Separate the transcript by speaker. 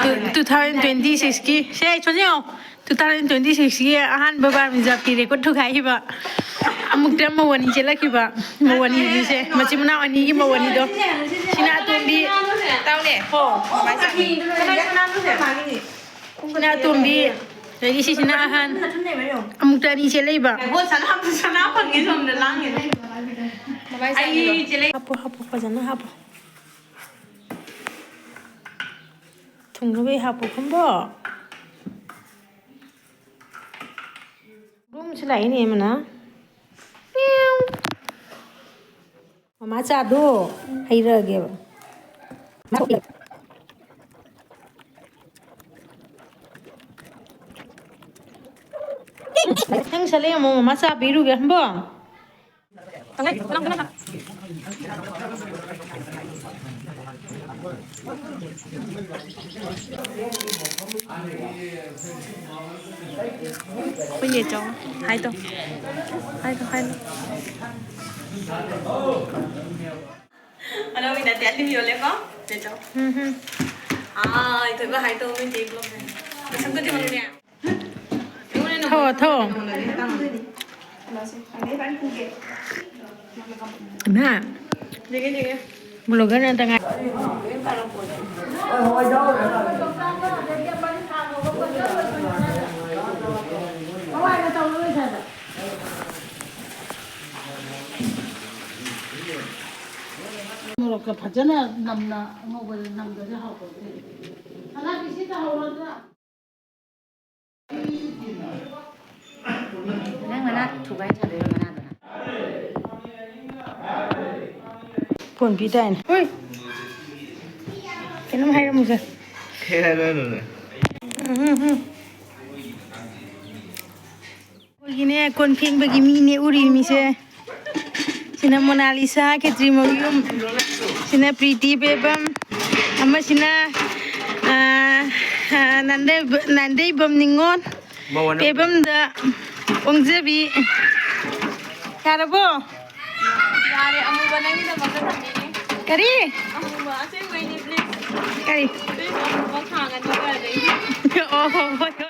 Speaker 1: 2026కిใช่ชนยัง2026కి అహాన్ బాబా మిజాకి record ఠుకాయిబా Amukta మవని చెలకిబా మవని దిసే మచిమనా అని కి మవని దో చినా తుంబి తావునే హో మాసాకి చినా Thumbi jadi si sina ahan amuk tadi celeba oh sana apa gitu udah langit ai celeba hapo pajana hapo tunggu be hapo kumbo belum selai ini mana mama cado air lagi ba Nang salay mo mama sa biru ga bo. Bây giờ hai tô. Ở đâu mình đã tiện nhiều lên có? Để cháu. Thôi có hai tô mình tìm luôn này. Xong cứ tìm luôn nè. Thô nah belum kan tengah
Speaker 2: Mereka bacanya namna ngobrol namanya apa? Anak di situ awalnya.
Speaker 3: Nang mana tugai cari mana tu?
Speaker 1: pun pitain oi kenapa hai kamu sah begini kon ping bagi mini uri mise sina Mona Lisa Ketrimorium sina Pretty Bebam ama sina nande bam ningon bebam da ongjabi karabo
Speaker 3: Yare amu banangi na magkatani.
Speaker 1: kari
Speaker 3: Amu ba say wait please.
Speaker 1: kari
Speaker 3: Please amu ba khangan ni ka dai.
Speaker 1: oh